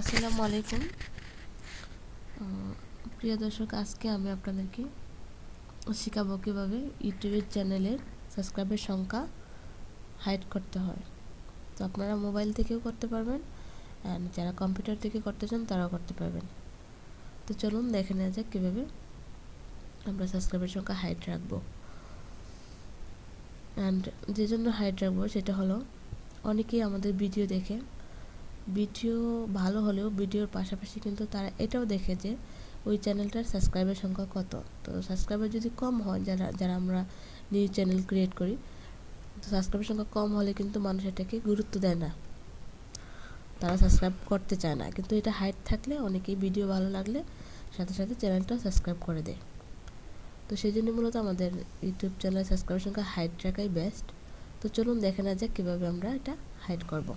আসসালামু আলাইকুম প্রিয় দর্শক, আজকে আমি আপনাদেরকে শেখাবো কিভাবে ইউটিউবের চ্যানেলের সাবস্ক্রাইবের সংখ্যা হাইড করতে হয়। তো আপনারা মোবাইল থেকেও করতে পারবেন, অ্যান্ড যারা কম্পিউটার থেকে করতে চান তারাও করতে পারবেন। তো চলুন দেখে নেওয়া যাক কীভাবে আমরা সাবস্ক্রাইবের সংখ্যা হাইড রাখবো। অ্যান্ড যে জন্য হাইড রাখবো সেটা হলো, অনেকেই আমাদের ভিডিও দেখে, ভিডিও ভালো হলেও ভিডিওর পাশাপাশি কিন্তু তারা এটাও দেখে যে ওই চ্যানেলটার সাবস্ক্রাইবার সংখ্যা কত। তো সাবস্ক্রাইবার যদি কম হয়, যারা আমরা নিউ চ্যানেল ক্রিয়েট করি, তো সাবস্ক্রাইবার সংখ্যা কম হলে কিন্তু মানুষ এটাকে গুরুত্ব দেয় না, তারা সাবস্ক্রাইব করতে চায় না। কিন্তু এটা হাইড থাকলে অনেকেই ভিডিও ভালো লাগলে সাথে সাথে চ্যানেলটা সাবস্ক্রাইব করে দেয়। তো সেই জন্য মূলত আমাদের ইউটিউব চ্যানেলের সাবস্ক্রাইবার সংখ্যা হাইড রাখাই বেস্ট। তো চলুন দেখে না যাক কীভাবে আমরা এটা হাইড করব।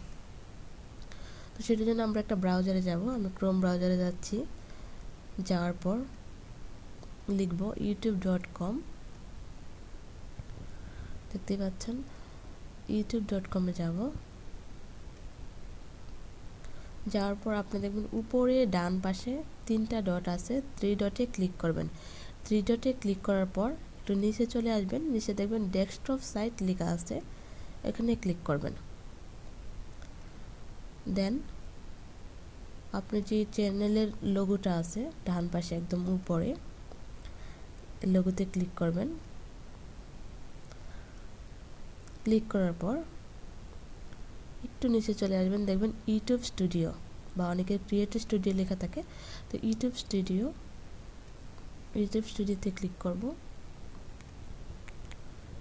তো সেটার জন্য আমরা একটা ব্রাউজারে যাব। আমি ক্রোম ব্রাউজারে যাচ্ছি। যাওয়ার পর লিখব youtube.com। দেখতেই পাচ্ছেন, youtube.com-এ যাব। যাওয়ার পর আপনি দেখবেন উপরে ডান পাশে 3টা ডট আছে, 3 ডটে ক্লিক করবেন। 3 ডটে ক্লিক করার পর একটু নিচে চলে আসবেন, নিচে দেখবেন ডেস্কটপ সাইট লেখা আছে, এখানে ক্লিক করবেন। দেন আপনি যে চ্যানেলের লোগোটা আছে ডান পাশে একদম উপরে, লোগোতে ক্লিক করবেন। ক্লিক করার পর একটু নিচে চলে আসবেন, দেখবেন ইউটিউব স্টুডিও বা অনেকের ক্রিয়েটিভ স্টুডিও লেখা থাকে। তো ইউটিউব স্টুডিওতে ক্লিক করব।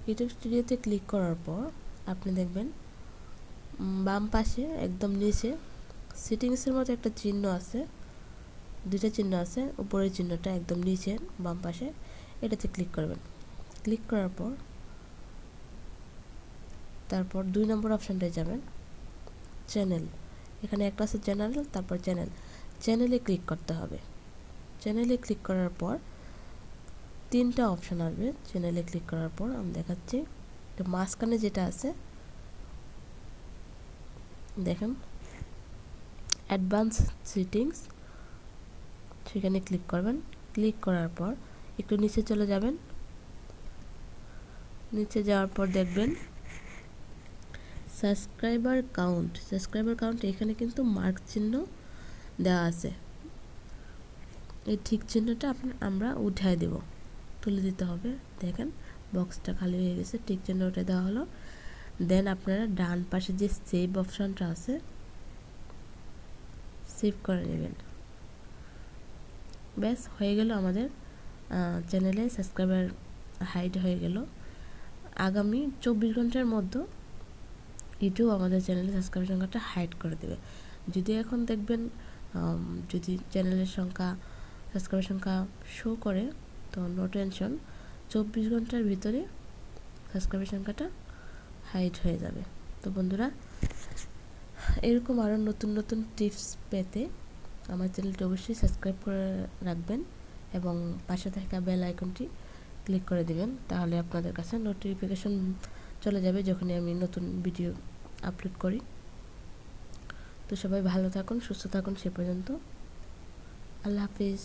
ইউটিউব স্টুডিওতে ক্লিক করার পর আপনি দেখবেন বাম পাশে একদম নিচে সেটিংসের মতো একটা চিহ্ন আছে, 2টা চিহ্ন আছে, উপরের চিহ্নটা একদম নিচে বাম পাশে, এটাতে ক্লিক করবেন। ক্লিক করার পর তারপর 2 নম্বর অপশানটায় যাবেন, চ্যানেল। এখানে একটা আছে চ্যানেল, তারপর চ্যানেলে ক্লিক করতে হবে। চ্যানেলে ক্লিক করার পর 3টা অপশান আসবে। চ্যানেলে ক্লিক করার পর আমি দেখাচ্ছি, মাঝখানে যেটা আছে দেখেন অ্যাডভান্স সেটিংস, সেখানে ক্লিক করবেন। ক্লিক করার পর একটু নিচে চলে যাবেন। নিচে যাওয়ার পর দেখবেন সাবস্ক্রাইবার কাউন্ট, এখানে কিন্তু মার্ক চিহ্ন দেওয়া আছে। এই ঠিক চিহ্নটা আমরা উঠায় দেব, তুলে দিতে হবে। দেখেন বক্সটা খালি হয়ে গেছে, ঠিক চিহ্ন উঠে দেওয়া হলো। দেন আপনারা ডান পাশে যে সেভ অপশানটা আছে, সেভ করে নেবেন। ব্যাস হয়ে গেল, আমাদের চ্যানেলে সাবস্ক্রাইবার হাইড হয়ে গেল। আগামী 24 ঘন্টার মধ্যে ইউটিউব আমাদের চ্যানেলের সাবস্ক্রাইবার সংখ্যাটা হাইড করে দেবে। যদি এখন দেখবেন যদি চ্যানেলের সাবস্ক্রাইবার সংখ্যা শো করে, তো নো টেনশন, 24 ঘন্টার ভিতরে সাবস্ক্রাইবার সংখ্যাটা হাইড হয়ে যাবে। তো বন্ধুরা, এরকম আরও নতুন নতুন টিপস পেতে আমার চ্যানেলটি অবশ্যই সাবস্ক্রাইব করে রাখবেন এবং পাশে থাকা বেল আইকনটি ক্লিক করে দিবেন, তাহলে আপনাদের কাছে নোটিফিকেশন চলে যাবে যখনই আমি নতুন ভিডিও আপলোড করি। তো সবাই ভালো থাকুন, সুস্থ থাকুন, সে পর্যন্ত আল্লাহ হাফিজ।